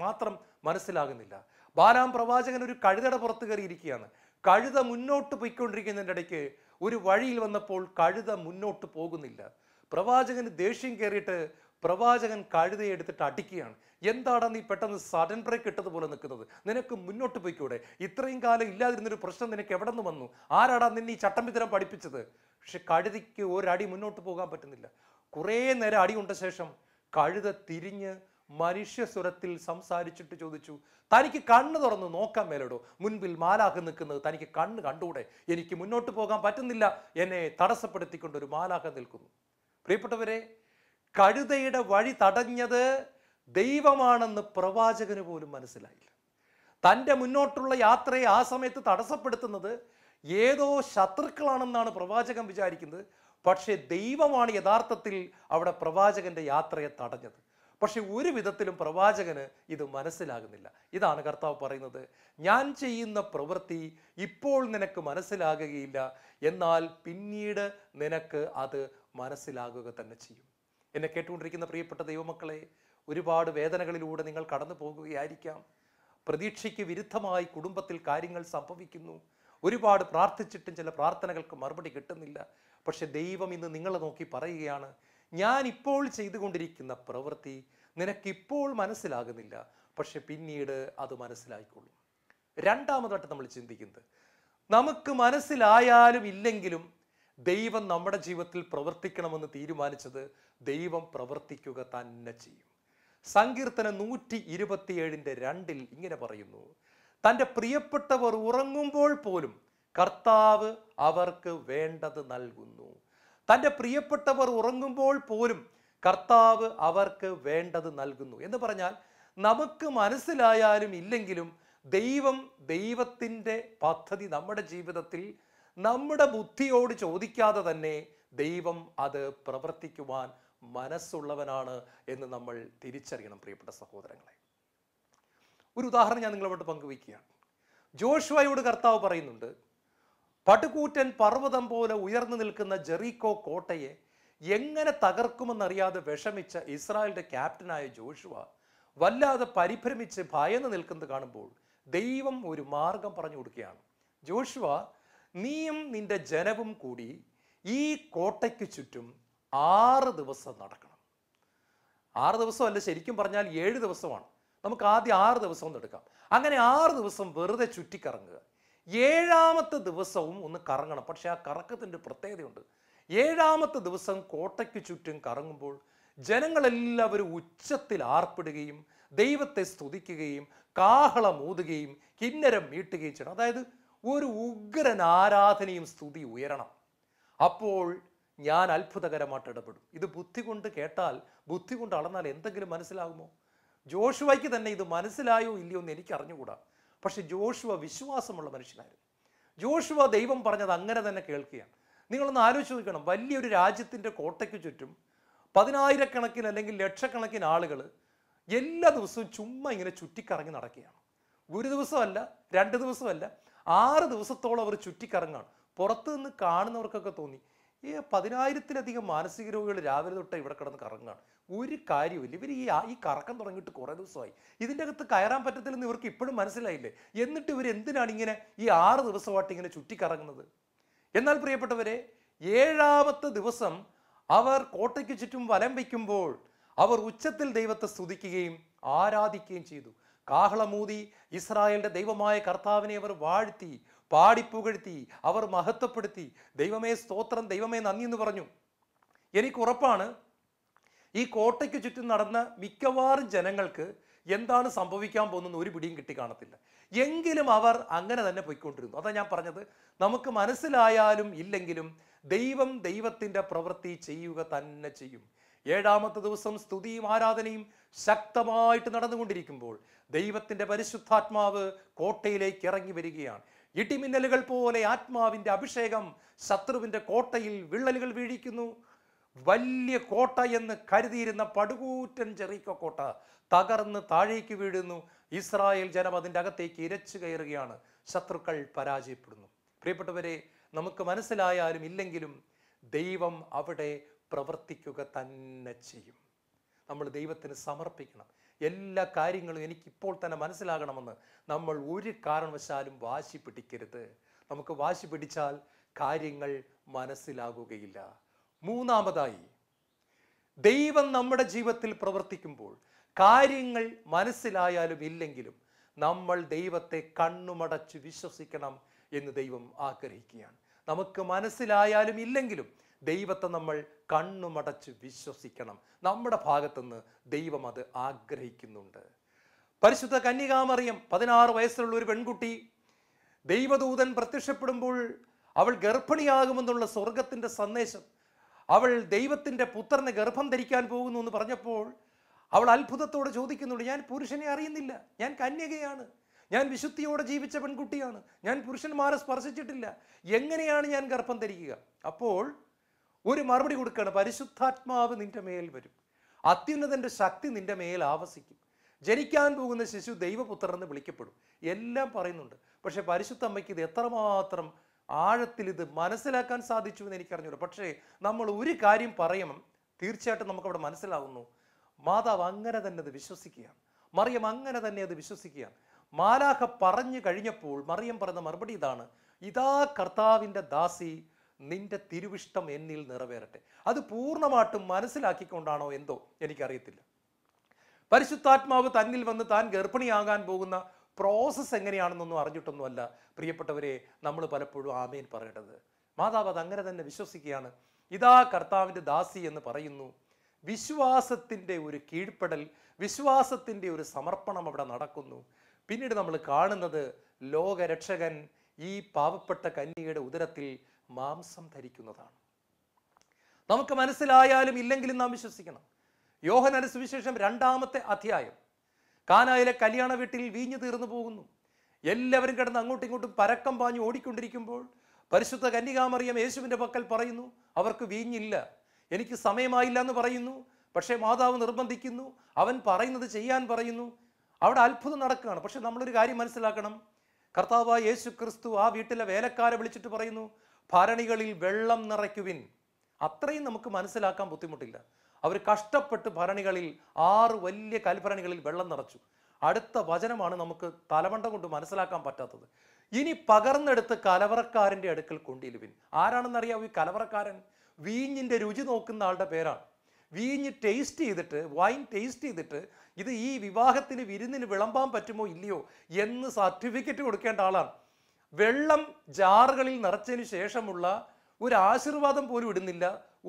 Speaker 1: മാത്രം മനസ്സിലാകുന്നില്ല. ബാലാം പ്രവാചകൻ ഒരു കഴുതയുടെ പുറത്ത് കയറിയിരിക്കുകയാണ്. കഴുത മുന്നോട്ട് പോയിക്കൊണ്ടിരിക്കുന്നതിൻ്റെ ഇടയ്ക്ക് ഒരു വഴിയിൽ വന്നപ്പോൾ കഴുത മുന്നോട്ട് പോകുന്നില്ല. പ്രവാചകന് ദേഷ്യം കയറിയിട്ട് പ്രവാചകൻ കഴുതയെ എടുത്തിട്ട് അടിക്കുകയാണ്. എന്താണ് നീ പെട്ടെന്ന് സഡൻ ബ്രേക്ക് ഇട്ടതുപോലെ നിൽക്കുന്നത്? നിനക്ക് മുന്നോട്ട് പോയിക്കൂടെ? ഇത്രയും കാലം ഇല്ലാതിരുന്നൊരു പ്രശ്നം നിനക്ക് എവിടെ നിന്ന് വന്നു? ആരാടാ നിന്നെ ഈ ചട്ടമ്പിത്തരം പഠിപ്പിച്ചത്? പക്ഷെ കഴുതയ്ക്ക് ഒരടി മുന്നോട്ട് പോകാൻ പറ്റുന്നില്ല. കുറേ നേരം അടി കൊണ്ട ശേഷം കഴുത തിരിഞ്ഞ് മനുഷ്യസ്വരത്തിൽ സംസാരിച്ചിട്ട് ചോദിച്ചു, തനിക്ക് കണ്ണ് തുറന്ന് നോക്കാൻ മേലോടോ? മുൻപിൽ മാലാഖ നിൽക്കുന്നത് തനിക്ക് കണ്ണ് കണ്ടൂടെ? എനിക്ക് മുന്നോട്ട് പോകാൻ പറ്റുന്നില്ല, എന്നെ തടസ്സപ്പെടുത്തിക്കൊണ്ട് ഒരു മാലാഖ നിൽക്കുന്നു. പ്രിയപ്പെട്ടവരെ, കഴുതയുടെ വഴി തടഞ്ഞത് ദൈവമാണെന്ന് പ്രവാചകന് പോലും മനസ്സിലായില്ല. തൻ്റെ മുന്നോട്ടുള്ള യാത്രയെ ആ സമയത്ത് തടസ്സപ്പെടുത്തുന്നത് ഏതോ ശത്രുക്കളാണെന്നാണ് പ്രവാചകൻ വിചാരിക്കുന്നത്. പക്ഷേ ദൈവമാണ് യഥാർത്ഥത്തിൽ അവിടെ പ്രവാചകന്റെ യാത്രയെ തടഞ്ഞത്. പക്ഷെ ഒരു വിധത്തിലും പ്രവാചകന് ഇത് മനസ്സിലാകുന്നില്ല. ഇതാണ് കർത്താവ് പറയുന്നത്, ഞാൻ ചെയ്യുന്ന പ്രവൃത്തി ഇപ്പോൾ നിനക്ക് മനസ്സിലാകുകയില്ല, എന്നാൽ പിന്നീട് നിനക്ക് അത് മനസ്സിലാകുക തന്നെ ചെയ്യും. എന്നെ കേട്ടുകൊണ്ടിരിക്കുന്ന പ്രിയപ്പെട്ട ദൈവമക്കളെ, ഒരുപാട് വേദനകളിലൂടെ നിങ്ങൾ കടന്നു പോകുകയായിരിക്കാം. പ്രതീക്ഷയ്ക്ക് വിരുദ്ധമായി കുടുംബത്തിൽ കാര്യങ്ങൾ സംഭവിക്കുന്നു. ഒരുപാട് പ്രാർത്ഥിച്ചിട്ടും ചില പ്രാർത്ഥനകൾക്ക് മറുപടി കിട്ടുന്നില്ല. പക്ഷെ ദൈവം ഇന്ന് നിങ്ങളെ നോക്കി പറയുകയാണ്, ഞാൻ ഇപ്പോൾ ചെയ്തുകൊണ്ടിരിക്കുന്ന പ്രവൃത്തി നിനക്കിപ്പോൾ മനസ്സിലാകുന്നില്ല, പക്ഷെ പിന്നീട് അത് മനസ്സിലായിക്കൊള്ളും. രണ്ടാമതായിട്ട് നമ്മൾ ചിന്തിക്കുന്നത്, നമുക്ക് മനസ്സിലായാലും ഇല്ലെങ്കിലും ദൈവം നമ്മുടെ ജീവിതത്തിൽ പ്രവർത്തിക്കണമെന്ന് തീരുമാനിച്ചത് ദൈവം പ്രവർത്തിക്കുക തന്നെ ചെയ്യും. സങ്കീർത്തനം 127:2 ഇങ്ങനെ പറയുന്നു, തൻ്റെ പ്രിയപ്പെട്ടവർ ഉറങ്ങുമ്പോൾ പോലും കർത്താവ് അവർക്ക് വേണ്ടത് നൽകുന്നു. തൻ്റെ പ്രിയപ്പെട്ടവർ ഉറങ്ങുമ്പോൾ പോലും കർത്താവ് അവർക്ക് വേണ്ടത് നൽകുന്നു എന്ന് പറഞ്ഞാൽ, നമുക്ക് മനസ്സിലായാലും ഇല്ലെങ്കിലും ദൈവത്തിൻ്റെ പദ്ധതി നമ്മുടെ ജീവിതത്തിൽ നമ്മുടെ ബുദ്ധിയോട് ചോദിക്കാതെ തന്നെ ദൈവം അത് പ്രവർത്തിക്കുവാൻ മനസ്സുള്ളവനാണ് എന്ന് നമ്മൾ തിരിച്ചറിയണം. പ്രിയപ്പെട്ട സഹോദരങ്ങളെ, ഒരു ഉദാഹരണം ഞാൻ നിങ്ങളോട് പങ്കുവയ്ക്കുകയാണ്. ജോഷുവയോട് കർത്താവ് പറയുന്നുണ്ട്, പടുകൂറ്റൻ പർവ്വതം പോലെ ഉയർന്നു നിൽക്കുന്ന ജെറിക്കോ കോട്ടയെ എങ്ങനെ തകർക്കുമെന്നറിയാതെ വിഷമിച്ച ഇസ്രായേലിന്റെ ക്യാപ്റ്റനായ ജോഷുവ വല്ലാതെ പരിഭ്രമിച്ച് ഭയന്ന് നിൽക്കുന്നത് കാണുമ്പോൾ ദൈവം ഒരു മാർഗം പറഞ്ഞു കൊടുക്കുകയാണ്. ജോഷുവ, നീയും നിന്റെ ജനവും കൂടി ഈ കോട്ടയ്ക്ക് ചുറ്റും 6 ദിവസം നടക്കണം. 6 ദിവസമല്ല, ശരിക്കും പറഞ്ഞാൽ 7 ദിവസമാണ്. നമുക്ക് ആദ്യം 6 ദിവസം ഒന്ന് എടുക്കാം. അങ്ങനെ 6 ദിവസം വെറുതെ ചുറ്റിക്കറങ്ങുക. 7ാമത്തെ ദിവസവും ഒന്ന് കറങ്ങണം. പക്ഷെ ആ കറക്കത്തിൻ്റെ പ്രത്യേകതയുണ്ട്. 7ാമത്തെ ദിവസം കോട്ടയ്ക്ക് ചുറ്റും കറങ്ങുമ്പോൾ ജനങ്ങളെല്ലാവരും ഉച്ചത്തിൽ ആർപ്പിടുകയും ദൈവത്തെ സ്തുതിക്കുകയും കാഹളമൂതുകയും കിന്നരം മീട്ടുകയും ചെയ്യണം. അതായത് ഒരു ഉഗ്രൻ ആരാധനയും സ്തുതി ഉയരണം. അപ്പോൾ ഞാൻ അത്ഭുതകരമായിട്ട് ഇടപെടും. ഇത് ബുദ്ധി കൊണ്ട് കേട്ടാൽ, ബുദ്ധി കൊണ്ട് അളന്നാൽ എന്തെങ്കിലും മനസ്സിലാകുമോ? ജോഷുവയ്ക്ക് തന്നെ ഇത് മനസ്സിലായോ ഇല്ലയോ എന്ന് എനിക്ക് അറിഞ്ഞുകൂടാ. പക്ഷെ ജോഷുവ വിശ്വാസമുള്ള മനുഷ്യനായിരുന്നു. ജോഷുവ ദൈവം പറഞ്ഞത് അങ്ങനെ തന്നെ കേൾക്കുകയാണ്. നിങ്ങളൊന്ന് ആലോചിച്ച് നോക്കണം, വലിയൊരു രാജ്യത്തിൻ്റെ കോട്ടയ്ക്ക് ചുറ്റും 10,000-കണക്കിന് അല്ലെങ്കിൽ ലക്ഷക്കണക്കിന് ആളുകൾ എല്ലാ ദിവസവും ചുമ്മാ ഇങ്ങനെ ചുറ്റിക്കറങ്ങി നടക്കുകയാണ്. ഒരു ദിവസമല്ല, 2 ദിവസമല്ല, 6 ദിവസത്തോളം അവർ ചുറ്റിക്കറങ്ങാണ്. പുറത്തു നിന്ന് കാണുന്നവർക്കൊക്കെ തോന്നി, 10,000-ലധികം മാനസിക രോഗികൾ രാവിലെ തൊട്ട് ഇവിടെ കിടന്ന് കറങ്ങാണ്. ഒരു കാര്യമില്ല, ഇവർ ഈ കറക്കം തുടങ്ങിയിട്ട് കുറേ ദിവസമായി, ഇതിൻ്റെ അകത്ത് കയറാൻ പറ്റത്തില്ലെന്ന് ഇവർക്ക് ഇപ്പോഴും മനസ്സിലായില്ലേ? എന്നിട്ട് ഇവർ എന്തിനാണ് ഇങ്ങനെ ഈ 6 ദിവസമായിട്ട് ഇങ്ങനെ ചുറ്റിക്കറങ്ങുന്നത്? എന്നാൽ പ്രിയപ്പെട്ടവരെ, 7ാമത്തെ ദിവസം അവർ കോട്ടയ്ക്ക് ചുറ്റും വലം വയ്ക്കുമ്പോൾ അവർ ഉച്ചത്തിൽ ദൈവത്തെ സ്തുതിക്കുകയും ആരാധിക്കുകയും ചെയ്തു. കാഹളമൂതി ഇസ്രായേലിന്റെ ദൈവമായ കർത്താവിനെ അവർ വാഴ്ത്തി പാടിപ്പുകഴ്ത്തി, അവർ മഹത്വപ്പെടുത്തി. ദൈവമേ സ്തോത്രം, ദൈവമേ നന്ദി എന്ന് പറഞ്ഞു. എനിക്ക് ഉറപ്പാണ്, ഈ കോട്ടയ്ക്ക് ചുറ്റും നടന്ന മിക്കവാറും ജനങ്ങൾക്ക് എന്താണ് സംഭവിക്കാൻ പോകുന്നത് ഒരു പിടിയും കിട്ടി കാണത്തില്ല. എങ്കിലും അവർ അങ്ങനെ തന്നെ പോയിക്കൊണ്ടിരുന്നു. അതാ ഞാൻ പറഞ്ഞത്, നമുക്ക് മനസ്സിലായാലും ഇല്ലെങ്കിലും ദൈവത്തിൻ്റെ പ്രവൃത്തി ചെയ്യുക തന്നെ ചെയ്യും. 7ാമത്തെ ദിവസം സ്തുതിയും ആരാധനയും ശക്തമായിട്ട് നടന്നുകൊണ്ടിരിക്കുമ്പോൾ ദൈവത്തിൻ്റെ പരിശുദ്ധാത്മാവ് കോട്ടയിലേക്ക് ഇറങ്ങി വരികയാണ്. ഇടിമിന്നലുകൾ പോലെ ആത്മാവിൻ്റെ അഭിഷേകം ശത്രുവിൻ്റെ കോട്ടയിൽ വിള്ളലുകൾ വീഴിക്കുന്നു. വലിയ കോട്ട എന്ന് കരുതിയിരുന്ന പടുകൂറ്റൻ ജെറിക്കോ കോട്ട തകർന്ന് താഴേക്ക് വീഴുന്നു. ഇസ്രായേൽ ജനം അതിൻ്റെ അകത്തേക്ക് ഇരച്ചു കയറുകയാണ്. ശത്രുക്കൾ പരാജയപ്പെടുന്നു. പ്രിയപ്പെട്ടവരെ, നമുക്ക് മനസ്സിലായാലും ഇല്ലെങ്കിലും ദൈവം അവിടെ പ്രവർത്തിക്കുക തന്നെ ചെയ്യും. നമ്മൾ ദൈവത്തിന് സമർപ്പിക്കണം. എല്ലാ കാര്യങ്ങളും എനിക്കിപ്പോൾ തന്നെ മനസ്സിലാകണമെന്ന് നമ്മൾ ഒരു കാരണവശാലും വാശി പിടിക്കരുത്. നമുക്ക് വാശി പിടിച്ചാൽ കാര്യങ്ങൾ മനസ്സിലാകുകയില്ല. മൂന്നാമതായി, ദൈവം നമ്മുടെ ജീവിതത്തിൽ പ്രവർത്തിക്കുമ്പോൾ കാര്യങ്ങൾ മനസ്സിലായാലും ഇല്ലെങ്കിലും നമ്മൾ ദൈവത്തെ കണ്ണുമടച്ച് വിശ്വസിക്കണം എന്ന് ദൈവം ആഗ്രഹിക്കുകയാണ്. നമുക്ക് മനസ്സിലായാലും ഇല്ലെങ്കിലും ദൈവത്തെ നമ്മൾ കണ്ണുമടച്ച് വിശ്വസിക്കണം. നമ്മുടെ ഭാഗത്തുനിന്ന് ദൈവം അത് ആഗ്രഹിക്കുന്നുണ്ട്. പരിശുദ്ധ കന്യകാമറിയം, 16 വയസ്സുള്ള ഒരു പെൺകുട്ടി, ദൈവദൂതൻ പ്രത്യക്ഷപ്പെടുമ്പോൾ അവൾ ഗർഭിണിയാകുമെന്നുള്ള സ്വർഗത്തിൻ്റെ സന്ദേശം, അവൾ ദൈവത്തിൻ്റെ പുത്രനെ ഗർഭം ധരിക്കാൻ പോകുന്നു എന്ന് പറഞ്ഞപ്പോൾ അവൾ അത്ഭുതത്തോടെ ചോദിക്കുന്നുണ്ട്, ഞാൻ പുരുഷനെ അറിയുന്നില്ല, ഞാൻ കന്യകയാണ്, ഞാൻ വിശുദ്ധിയോടെ ജീവിച്ച പെൺകുട്ടിയാണ്, ഞാൻ പുരുഷന്മാരെ സ്പർശിച്ചിട്ടില്ല, എങ്ങനെയാണ് ഞാൻ ഗർഭം ധരിക്കുക? അപ്പോൾ ഒരു മറുപടി കൊടുക്കുകയാണ്, പരിശുദ്ധാത്മാവ് നിന്റെ മേൽ വരും, അത്യുന്നതൻ്റെ ശക്തി നിന്റെ മേൽ ആവസിക്കും, ജനിക്കാൻ പോകുന്ന ശിശു ദൈവപുത്രൻ എന്ന് വിളിക്കപ്പെടും. എല്ലാം പറയുന്നുണ്ട്. പക്ഷെ പരിശുദ്ധ അമ്മയ്ക്ക് ഇത് എത്രമാത്രം ആഴത്തിൽ ഇത് മനസ്സിലാക്കാൻ സാധിച്ചു എന്ന് എനിക്കറിഞ്ഞൂടാ. പക്ഷേ നമ്മൾ ഒരു കാര്യം പറയണം, തീർച്ചയായിട്ടും നമുക്കവിടെ മനസ്സിലാവുന്നു, മാതാവ് അങ്ങനെ തന്നെ അത് വിശ്വസിക്കുകയാണ്, മറിയം അങ്ങനെ തന്നെ അത് വിശ്വസിക്കുകയാണ്. മാലാഖ പറഞ്ഞു കഴിഞ്ഞപ്പോൾ മറിയം പറഞ്ഞ മറുപടി ഇതാണ്, ഇതാ കർത്താവിൻ്റെ ദാസി, നിന്റെ തിരുവിഷ്ടം എന്നിൽ നിറവേറട്ടെ. അത് പൂർണ്ണമായിട്ടും മനസ്സിലാക്കിക്കൊണ്ടാണോ എന്തോ എനിക്കറിയത്തില്ല. പരിശുദ്ധാത്മാവ് തന്നിൽ വന്ന് താൻ ഗർഭിണിയാകാൻ പോകുന്ന പ്രോസസ്സ് എങ്ങനെയാണെന്നൊന്നും അറിഞ്ഞിട്ടൊന്നുമല്ല പ്രിയപ്പെട്ടവരെ നമ്മൾ പലപ്പോഴും ആമേൻ പറയേണ്ടത്. മാതാവ് അത് അങ്ങനെ തന്നെ വിശ്വസിക്കുകയാണ്. ഇതാ കർത്താവിൻ്റെ ദാസി എന്ന് പറയുന്നു. വിശ്വാസത്തിൻ്റെ ഒരു കീഴ്പ്പെടൽ, വിശ്വാസത്തിൻ്റെ ഒരു സമർപ്പണം അവിടെ നടക്കുന്നു. പിന്നീട് നമ്മൾ കാണുന്നത് ലോകരക്ഷകൻ ഈ പാവപ്പെട്ട കന്യകയുടെ ഉദരത്തിൽ മാംസം ധരിക്കുന്നതാണ്. നമുക്ക് മനസ്സിലായാലും ഇല്ലെങ്കിലും നാം വിശ്വസിക്കണം. യോഹന്നാന്റെ സുവിശേഷം 2-ാമത്തെ അധ്യായം, കാനായിലെ കല്യാണ വീട്ടിൽ വീഞ്ഞു തീർന്നു പോകുന്നു. എല്ലാവരും കിടന്ന് അങ്ങോട്ടും ഇങ്ങോട്ടും പരക്കം പാഞ്ഞു ഓടിക്കൊണ്ടിരിക്കുമ്പോൾ പരിശുദ്ധ കന്യകാമറിയം യേശുവിൻ്റെ പക്കൽ പറയുന്നു, അവർക്ക് വീഞ്ഞില്ല, എനിക്ക് സമയമായില്ല എന്ന് പറയുന്നു. പക്ഷേ മാതാവ് നിർബന്ധിക്കുന്നു, അവൻ പറയുന്നത് ചെയ്യാൻ പറയുന്നു. അവിടെ അത്ഭുതം നടക്കുകയാണ്. പക്ഷെ നമ്മളൊരു കാര്യം മനസ്സിലാക്കണം, കർത്താവായ യേശു ക്രിസ്തു ആ വീട്ടിലെ വേലക്കാരെ വിളിച്ചിട്ട് പറയുന്നു, ഭരണികളിൽ വെള്ളം നിറയ്ക്കുവിൻ. അത്രയും നമുക്ക് മനസ്സിലാക്കാൻ ബുദ്ധിമുട്ടില്ല. അവർ കഷ്ടപ്പെട്ട് ഭരണികളിൽ 6 വലിയ കൽഭരണികളിൽ വെള്ളം നിറച്ചു. അടുത്ത വചനമാണ് നമുക്ക് തലമണ്ട കൊണ്ട് മനസ്സിലാക്കാൻ പറ്റാത്തത്. ഇനി പകർന്നെടുത്ത് കലവറക്കാരൻ്റെ അടുക്കൽ കൊണ്ടിരുവിൻ. ആരാണെന്നറിയാവൂ ഈ കലവറക്കാരൻ? വീഞ്ഞിൻ്റെ രുചി നോക്കുന്ന ആളുടെ പേരാണ്. വീഞ്ഞ് ടേസ്റ്റ് ചെയ്തിട്ട്, വൈൻ ടേസ്റ്റ് ചെയ്തിട്ട് ഇത് ഈ വിവാഹത്തിന് വിരുന്നിന് വിളമ്പാൻ പറ്റുമോ ഇല്ലയോ എന്ന് സർട്ടിഫിക്കറ്റ് കൊടുക്കേണ്ട ആളാണ്. വെള്ളം ജാറുകളിൽ നിറച്ചതിന് ശേഷമുള്ള ഒരു ആശീർവാദം പോലും ഇടുന്നില്ല,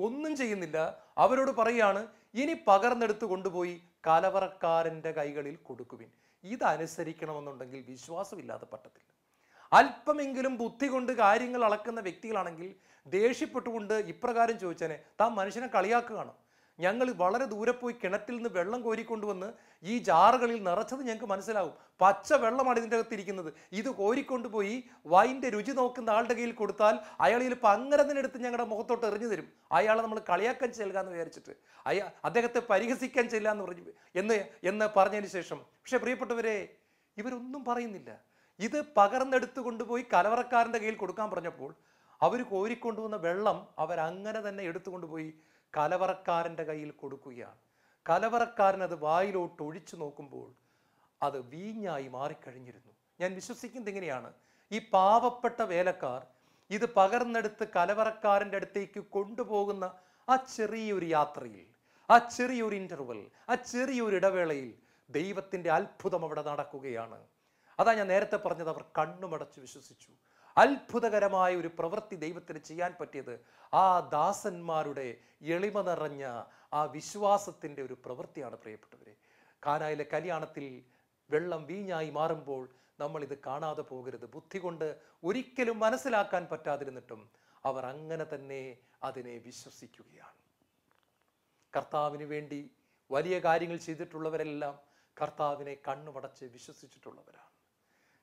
Speaker 1: ഒന്നും ചെയ്യുന്നില്ല. അവരോട് പറയാണ്, ഇനി പകർന്നെടുത്ത് കൊണ്ടുപോയി കലവറക്കാരൻ്റെ കൈകളിൽ കൊടുക്കുവിൻ. ഇതനുസരിക്കണമെന്നുണ്ടെങ്കിൽ വിശ്വാസമില്ലാതെ പറ്റത്തില്ല. അല്പമെങ്കിലും ബുദ്ധി കൊണ്ട് കാര്യങ്ങൾ അളക്കുന്ന വ്യക്തികളാണെങ്കിൽ ദേഷ്യപ്പെട്ടുകൊണ്ട് ഇപ്രകാരം ചോദിച്ചേനെ, താൻ മനുഷ്യനെ കളിയാക്കുകയാണ്, ഞങ്ങൾ വളരെ ദൂരെ പോയി കിണറ്റിൽ നിന്ന് വെള്ളം കോരിക്കൊണ്ടുവന്ന് ഈ ജാറുകളിൽ നിറച്ചത് ഞങ്ങൾക്ക് മനസ്സിലാവും, പച്ച വെള്ളമാണ് ഇതിൻ്റെ അകത്തിരിക്കുന്നത്, ഇത് കോരിക്കൊണ്ടുപോയി വൈൻ്റെ രുചി നോക്കുന്ന ആളുടെ കയ്യിൽ കൊടുത്താൽ അയാൾ ചിലപ്പോൾ അങ്ങനെ തന്നെ എടുത്ത് ഞങ്ങളുടെ മുഖത്തോട്ട് എറിഞ്ഞു തരും, അയാളെ നമ്മൾ കളിയാക്കാൻ ചെല്ലുക എന്ന് വിചാരിച്ചിട്ട്, അദ്ദേഹത്തെ പരിഹസിക്കാൻ ചെല്ലുക എന്ന് പറഞ്ഞു എന്ന് പറഞ്ഞതിന് ശേഷം. പക്ഷേ പ്രിയപ്പെട്ടവരെ, ഇവരൊന്നും പറയുന്നില്ല. ഇത് പകർന്നെടുത്ത് കൊണ്ടുപോയി കലവറക്കാരൻ്റെ കയ്യിൽ കൊടുക്കാൻ പറഞ്ഞപ്പോൾ അവർ കോരിക്കൊണ്ടുവന്ന വെള്ളം അവരങ്ങനെ തന്നെ എടുത്തുകൊണ്ടുപോയി കലവറക്കാരൻ്റെ കയ്യിൽ കൊടുക്കുകയാണ്. കലവറക്കാരൻ അത് വായിലോട്ട് ഒഴിച്ചു നോക്കുമ്പോൾ അത് വീഞ്ഞായി മാറിക്കഴിഞ്ഞിരുന്നു. ഞാൻ വിശ്വസിക്കുന്നത് ഇങ്ങനെയാണ്, ഈ പാവപ്പെട്ട വേലക്കാർ ഇത് പകർന്നെടുത്ത് കലവറക്കാരൻ്റെ അടുത്തേക്ക് കൊണ്ടുപോകുന്ന ആ ചെറിയൊരു യാത്രയിൽ, ആ ചെറിയൊരു ഇൻ്റർവൽ, ആ ചെറിയൊരു ഇടവേളയിൽ ദൈവത്തിൻ്റെ അത്ഭുതം അവിടെ നടക്കുകയാണ്. അതാ ഞാൻ നേരത്തെ പറഞ്ഞത്, അവർ കണ്ണുമടച്ച് വിശ്വസിച്ചു. അത്ഭുതകരമായ ഒരു പ്രവൃത്തി ദൈവത്തിന് ചെയ്യാൻ പറ്റിയത് ആ ദാസന്മാരുടെ എളിമ നിറഞ്ഞ ആ വിശ്വാസത്തിൻ്റെ ഒരു പ്രവൃത്തിയാണ് പ്രിയപ്പെട്ടവരെ. കാനായിലെ കല്യാണത്തിൽ വെള്ളം വീഞ്ഞായി മാറുമ്പോൾ നമ്മൾ ഇത് കാണാതെ പോകരുത്. ബുദ്ധി കൊണ്ട് ഒരിക്കലും മനസ്സിലാക്കാൻ പറ്റാതിരുന്നിട്ടും അവർ അങ്ങനെ തന്നെ അതിനെ വിശ്വസിക്കുകയാണ്. കർത്താവിന് വേണ്ടി വലിയ കാര്യങ്ങൾ ചെയ്തിട്ടുള്ളവരെല്ലാം കർത്താവിനെ കണ്ണുമടച്ച് വിശ്വസിച്ചിട്ടുള്ളവരാണ്.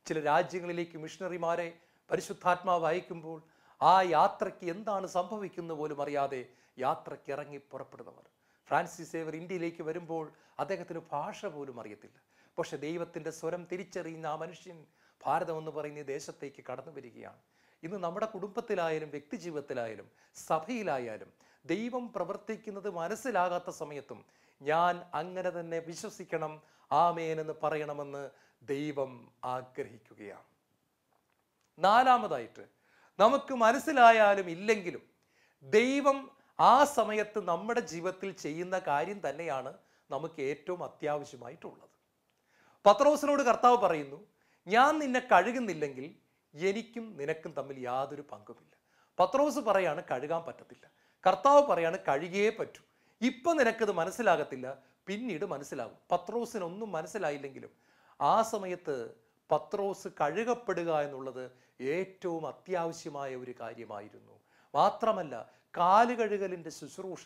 Speaker 1: ചില രാജ്യങ്ങളിലേക്ക് മിഷണറിമാരെ പരിശുദ്ധാത്മാവ് അയക്കുമ്പോൾ ആ യാത്രയ്ക്ക് എന്താണ് സംഭവിക്കുന്നത് പോലും അറിയാതെ യാത്രയ്ക്ക് ഇറങ്ങി പുറപ്പെടുന്നവർ. ഫ്രാൻസിസ് സേവർ ഇന്ത്യയിലേക്ക് വരുമ്പോൾ അദ്ദേഹത്തിന് ഭാഷ പോലും അറിയത്തില്ല. പക്ഷെ ദൈവത്തിൻ്റെ സ്വരം തിരിച്ചറിയുന്ന ആ മനുഷ്യൻ ഭാരതം എന്ന് പറയുന്ന ഈ ദേശത്തേക്ക് കടന്നു വരികയാണ്. ഇന്ന് നമ്മുടെ കുടുംബത്തിലായാലും വ്യക്തി ജീവിതത്തിലായാലും സഭയിലായാലും ദൈവം പ്രവർത്തിക്കുന്നത് മനസ്സിലാകാത്ത സമയത്തും ഞാൻ അങ്ങനെ തന്നെ വിശ്വസിക്കണം, ആമേൻ എന്ന് പറയണമെന്ന് ദൈവം ആഗ്രഹിക്കുകയാണ്. നാലാമതായിട്ട്, നമുക്ക് മനസ്സിലായാലും ഇല്ലെങ്കിലും ദൈവം ആ സമയത്ത് നമ്മുടെ ജീവിതത്തിൽ ചെയ്യുന്ന കാര്യം തന്നെയാണ് നമുക്ക് ഏറ്റവും അത്യാവശ്യമായിട്ടുള്ളത്. പത്രോസിനോട് കർത്താവ് പറയുന്നു, ഞാൻ നിന്നെ കഴുകുന്നില്ലെങ്കിൽ എനിക്കും നിനക്കും തമ്മിൽ യാതൊരു പങ്കുമില്ല. പത്രോസ് പറയാണ് കഴുകാൻ പറ്റത്തില്ല. കർത്താവ് പറയാണ് കഴുകിയേ പറ്റൂ. ഇപ്പം നിനക്കത് മനസ്സിലാകത്തില്ല, പിന്നീട് മനസ്സിലാകും. പത്രോസിനൊന്നും മനസ്സിലായില്ലെങ്കിലും ആ സമയത്ത് പത്രോസ് കഴുകപ്പെടുക എന്നുള്ളത് ഏറ്റവും അത്യാവശ്യമായ ഒരു കാര്യമായിരുന്നു. മാത്രമല്ല, കാലുകഴുകലിൻ്റെ ശുശ്രൂഷ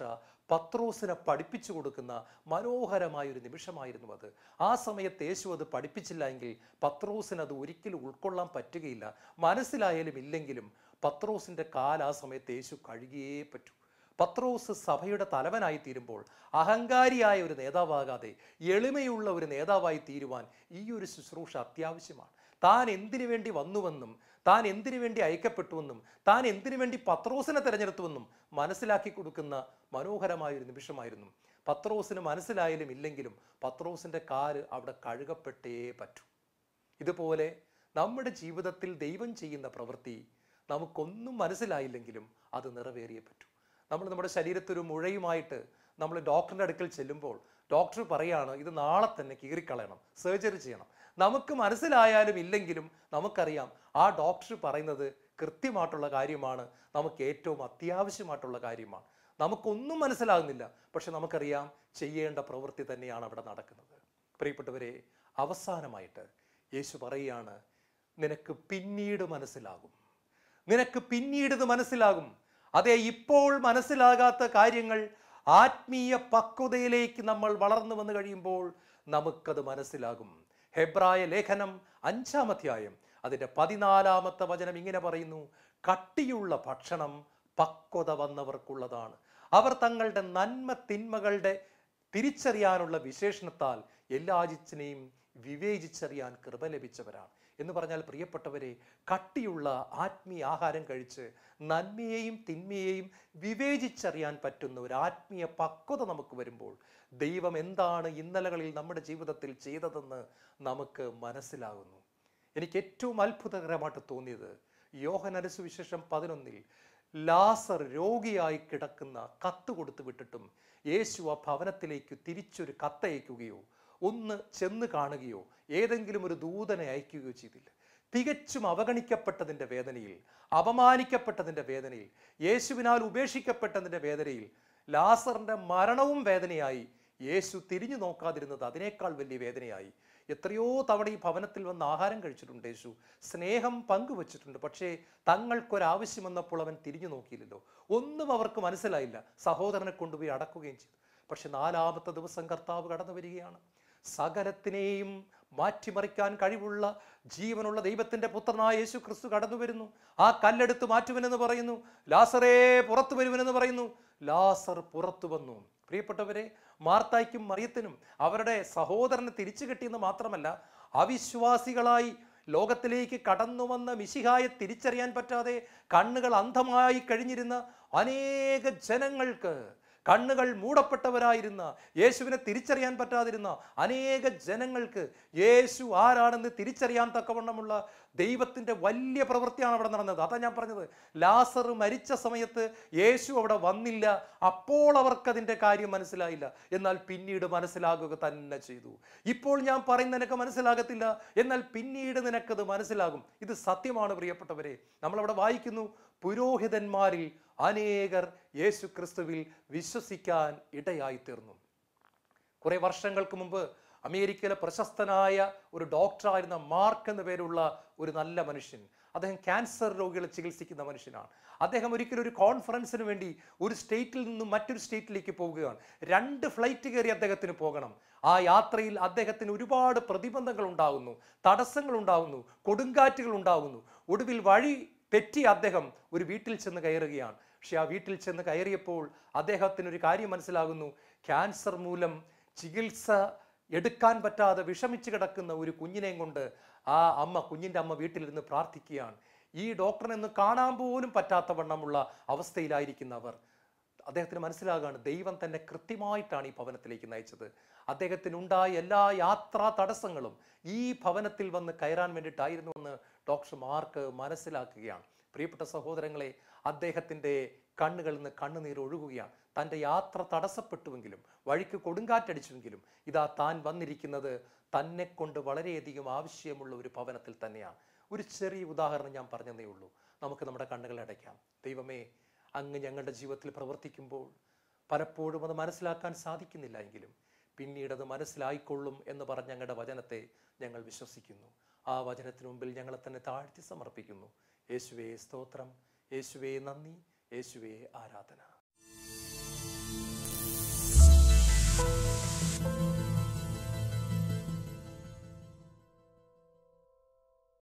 Speaker 1: പത്രോസിനെ പഠിപ്പിച്ചു കൊടുക്കുന്ന മനോഹരമായൊരു നിമിഷമായിരുന്നു അത്. ആ സമയത്ത് യേശു അത് പഠിപ്പിച്ചില്ല എങ്കിൽ പത്രോസിന് അത് ഒരിക്കലും ഉൾക്കൊള്ളാൻ പറ്റുകയില്ല. മനസ്സിലായാലും ഇല്ലെങ്കിലും പത്രോസിൻ്റെ കാൽ ആ സമയത്ത് യേശു കഴുകിയേ പറ്റൂ. പത്രോസ് സഭയുടെ തലവനായി തീരുമ്പോൾ അഹങ്കാരിയായ ഒരു നേതാവാകാതെ എളിമയുള്ള ഒരു നേതാവായി തീരുവാൻ ഈ ഒരു ശുശ്രൂഷ അത്യാവശ്യമാണ്. താൻ എന്തിനു വേണ്ടി വന്നുവെന്നും താൻ എന്തിനു വേണ്ടി അയക്കപ്പെട്ടുവെന്നും താൻ എന്തിനു വേണ്ടി പത്രോസിനെ തിരഞ്ഞെടുത്തുവെന്നും മനസ്സിലാക്കി കൊടുക്കുന്ന മനോഹരമായൊരു നിമിഷമായിരുന്നു. പത്രോസിന് മനസ്സിലായാലും ഇല്ലെങ്കിലും പത്രോസിൻ്റെ കാല് അവിടെ കഴുകപ്പെട്ടേ പറ്റൂ. ഇതുപോലെ നമ്മുടെ ജീവിതത്തിൽ ദൈവം ചെയ്യുന്ന പ്രവൃത്തി നമുക്കൊന്നും മനസ്സിലായില്ലെങ്കിലും അത് നിറവേറിയേ പറ്റൂ. നമ്മുടെ ശരീരത്തൊരു മുഴയുമായിട്ട് നമ്മൾ ഡോക്ടറിൻ്റെ അടുക്കൽ ചെല്ലുമ്പോൾ ഡോക്ടർ പറയാണ് ഇത് നാളെ തന്നെ കീറിക്കളയണം, സർജറി ചെയ്യണം. നമുക്ക് മനസ്സിലായാലും ഇല്ലെങ്കിലും നമുക്കറിയാം ആ ഡോക്ടർ പറയുന്നത് കൃത്യമായിട്ടുള്ള കാര്യമാണ്, നമുക്ക് ഏറ്റവും അത്യാവശ്യമായിട്ടുള്ള കാര്യമാണ്. നമുക്കൊന്നും മനസ്സിലാകുന്നില്ല, പക്ഷെ നമുക്കറിയാം ചെയ്യേണ്ട പ്രവൃത്തി തന്നെയാണ് അവിടെ നടക്കുന്നത്. പ്രിയപ്പെട്ടവരെ, അവസാനമായിട്ട് യേശു പറയുകയാണ്, നിനക്ക് പിന്നീട് മനസ്സിലാകും, നിനക്ക് പിന്നീട് ഇത് മനസ്സിലാകും. അതെ, ഇപ്പോൾ മനസ്സിലാകാത്ത കാര്യങ്ങൾ ആത്മീയ പക്വതയിലേക്ക് നമ്മൾ വളർന്നു വന്നു കഴിയുമ്പോൾ നമുക്കത് മനസ്സിലാകും. ഹെബ്രായ ലേഖനം 5-ാം അധ്യായം അതിൻ്റെ 14-ാമത്തെ വചനം ഇങ്ങനെ പറയുന്നു, കട്ടിയുള്ള ഭക്ഷണം പക്വത വന്നവർക്കുള്ളതാണ്, അവർ തങ്ങളുടെ നന്മ തിന്മകളുടെ തിരിച്ചറിയാനുള്ള വിശേഷണത്താൽ എല്ലാ ജിച്ചിനെയും വിവേചിച്ചറിയാൻ കൃപ ലഭിച്ചവരാണ്. എന്ന് പറഞ്ഞാൽ പ്രിയപ്പെട്ടവരെ, കട്ടിയുള്ള ആത്മീയ ആഹാരം കഴിച്ച് നന്മയെയും തിന്മയെയും വിവേചിച്ചറിയാൻ പറ്റുന്ന ഒരു ആത്മീയ പക്വത നമുക്ക് വരുമ്പോൾ ദൈവം എന്താണ് ഇന്നലകളിൽ നമ്മുടെ ജീവിതത്തിൽ ചെയ്തതെന്ന് നമുക്ക് മനസ്സിലാകുന്നു. എനിക്ക് ഏറ്റവും അത്ഭുതകരമായിട്ട് തോന്നിയത് യോഹന്നാന്റെ സുവിശേഷം 11 ലാസർ രോഗിയായി കിടക്കുന്ന കത്ത് കൊടുത്തു വിട്ടിട്ടും യേശു ആ ഭവനത്തിലേക്ക് തിരിച്ചൊരു കത്തയക്കുകയോ ഒന്ന് ചെന്ന് കാണുകയോ ഏതെങ്കിലും ഒരു ദൂതനെ അയക്കുകയോ ചെയ്തില്ല. തികച്ചും അവഗണിക്കപ്പെട്ടതിൻ്റെ വേദനയിൽ, അപമാനിക്കപ്പെട്ടതിൻ്റെ വേദനയിൽ, യേശുവിനാൽ ഉപേക്ഷിക്കപ്പെട്ടതിൻ്റെ വേദനയിൽ, ലാസറിൻ്റെ മരണവും വേദനയായി, യേശു തിരിഞ്ഞു നോക്കാതിരുന്നത് അതിനേക്കാൾ വലിയ വേദനയായി. എത്രയോ തവണ ഈ ഭവനത്തിൽ വന്ന് ആഹാരം കഴിച്ചിട്ടുണ്ട് യേശു, സ്നേഹം പങ്കുവച്ചിട്ടുണ്ട്. പക്ഷേ തങ്ങൾക്കൊരാവശ്യം വന്നപ്പോൾ അവൻ തിരിഞ്ഞു നോക്കിയില്ലല്ലോ. ഒന്നും അവർക്ക് മനസ്സിലായില്ല. സഹോദരനെ കൊണ്ടുപോയി അടക്കുകയും ചെയ്തു. പക്ഷെ 4-ാമത്തെ ദിവസം കർത്താവ് കടന്നു വരികയാണ്. സകലത്തിനെയും മാറ്റിമറിക്കാൻ കഴിവുള്ള ജീവനുള്ള ദൈവത്തിൻ്റെ പുത്രനായ യേശു ക്രിസ്തു കടന്നു വരുന്നു. ആ കല്ലെടുത്ത് മാറ്റുവനെന്ന് പറയുന്നു. ലാസറേ പുറത്തു വരുവനെന്ന് പറയുന്നു. ലാസർ പുറത്തു വന്നു. പ്രിയപ്പെട്ടവരെ, മാർത്തായ്ക്കും മറിയത്തിനും അവരുടെ സഹോദരനെ തിരിച്ചു കിട്ടിയെന്ന് മാത്രമല്ല, അവിശ്വാസികളായി ലോകത്തിലേക്ക് കടന്നു വന്ന മിശിഹായെ തിരിച്ചറിയാൻ പറ്റാതെ കണ്ണുകൾ അന്ധമായി കഴിഞ്ഞിരുന്ന അനേക ജനങ്ങൾക്ക്, കണ്ണുകൾ മൂടപ്പെട്ടവരായിരുന്ന, യേശുവിനെ തിരിച്ചറിയാൻ പറ്റാതിരുന്ന അനേക ജനങ്ങൾക്ക് യേശു ആരാണെന്ന് തിരിച്ചറിയാൻ തക്കവണ്ണമുള്ള ദൈവത്തിൻ്റെ വലിയ പ്രവൃത്തിയാണ് അവിടെ നടന്നത്. അതാ ഞാൻ പറഞ്ഞത്, ലാസർ മരിച്ച സമയത്ത് യേശു അവിടെ വന്നില്ല. അപ്പോൾ അവർക്കതിൻ്റെ കാര്യം മനസ്സിലായില്ല. എന്നാൽ പിന്നീട് മനസ്സിലാകുക തന്നെ ചെയ്തു. ഇപ്പോൾ ഞാൻ പറയുന്ന നിനക്ക് മനസ്സിലാകത്തില്ല, എന്നാൽ പിന്നീട് നിനക്കത് മനസ്സിലാകും. ഇത് സത്യമാണ് പ്രിയപ്പെട്ടവരെ. നമ്മളവിടെ വായിക്കുന്നു, പുരോഹിതന്മാരിൽ അനേകർ യേശു ക്രിസ്തുവിൽ വിശ്വസിക്കാൻ ഇടയായി തീർന്നു. കുറെ വർഷങ്ങൾക്ക് മുമ്പ് അമേരിക്കയിലെ പ്രശസ്തനായ ഒരു ഡോക്ടറായിരുന്ന മാർക്ക് എന്ന പേരുള്ള ഒരു നല്ല മനുഷ്യൻ, അദ്ദേഹം ക്യാൻസർ രോഗികളെ ചികിത്സിക്കുന്ന മനുഷ്യനാണ്. അദ്ദേഹം ഒരിക്കലും ഒരു കോൺഫറൻസിന് വേണ്ടി ഒരു സ്റ്റേറ്റിൽ നിന്നും മറ്റൊരു സ്റ്റേറ്റിലേക്ക് പോവുകയാണ്. 2 ഫ്ലൈറ്റ് കയറി അദ്ദേഹത്തിന് പോകണം. ആ യാത്രയിൽ അദ്ദേഹത്തിന് ഒരുപാട് പ്രതിബന്ധങ്ങൾ ഉണ്ടാകുന്നു, തടസ്സങ്ങൾ ഉണ്ടാകുന്നു, കൊടുങ്കാറ്റുകൾ ഉണ്ടാകുന്നു. ഒടുവിൽ വഴി തെറ്റി അദ്ദേഹം ഒരു വീട്ടിൽ ചെന്ന് കയറുകയാണ്. പക്ഷെ ആ വീട്ടിൽ ചെന്ന് കയറിയപ്പോൾ അദ്ദേഹത്തിനൊരു കാര്യം മനസ്സിലാകുന്നു. ക്യാൻസർ മൂലം ചികിത്സ എടുക്കാൻ പറ്റാതെ വിഷമിച്ച് കിടക്കുന്ന ഒരു കുഞ്ഞിനെയും കൊണ്ട് കുഞ്ഞിൻ്റെ അമ്മ വീട്ടിലിരുന്ന് പ്രാർത്ഥിക്കുകയാണ്. ഈ ഡോക്ടറിനൊന്ന് കാണാൻ പോലും പറ്റാത്ത വണ്ണമുള്ള അവസ്ഥയിലായിരിക്കുന്നവർ. അദ്ദേഹത്തിന് മനസ്സിലാകുകയാണ്, ദൈവം തന്നെ കൃത്യമായിട്ടാണ് ഈ ഭവനത്തിലേക്ക് നയിച്ചത്. അദ്ദേഹത്തിനുണ്ടായ എല്ലാ യാത്രാ തടസ്സങ്ങളും ഈ ഭവനത്തിൽ വന്ന് കയറാൻ വേണ്ടിയിട്ടായിരുന്നു എന്ന് ഡോക്ടർ മാർക്ക് മനസ്സിലാക്കുകയാണ്. പ്രിയപ്പെട്ട സഹോദരങ്ങളെ, അദ്ദേഹത്തിൻ്റെ കണ്ണുകളിൽ നിന്ന് കണ്ണുനീർ ഒഴുകുകയാണ്. തൻ്റെ യാത്ര തടസ്സപ്പെട്ടുവെങ്കിലും, വഴിക്ക് കൊടുങ്കാറ്റടിച്ചുവെങ്കിലും, ഇതാ താൻ വന്നിരിക്കുന്നത് തന്നെ കൊണ്ട് വളരെയധികം ആവശ്യമുള്ള ഒരു ഭവനത്തിൽ തന്നെയാണ്. ഒരു ചെറിയ ഉദാഹരണം ഞാൻ പറഞ്ഞതേ ഉള്ളൂ. നമുക്ക് നമ്മുടെ കണ്ണുകൾ അടയ്ക്കാം. ദൈവമേ, അങ്ങ് ഞങ്ങളുടെ ജീവിതത്തിൽ പ്രവർത്തിക്കുമ്പോൾ പലപ്പോഴും അത് മനസ്സിലാക്കാൻ സാധിക്കുന്നില്ല എങ്കിലും പിന്നീട് അത് മനസ്സിലായിക്കൊള്ളും എന്ന് പറഞ്ഞ ഞങ്ങളുടെ വചനത്തെ ഞങ്ങൾ വിശ്വസിക്കുന്നു. ആ വചനത്തിന് മുമ്പിൽ ഞങ്ങളെ തന്നെ താഴ്ത്തി സമർപ്പിക്കുന്നു. യേശുവേ സ്തോത്രം, യേശുവേ നന്ദി, യേശുവേ ആരാധന.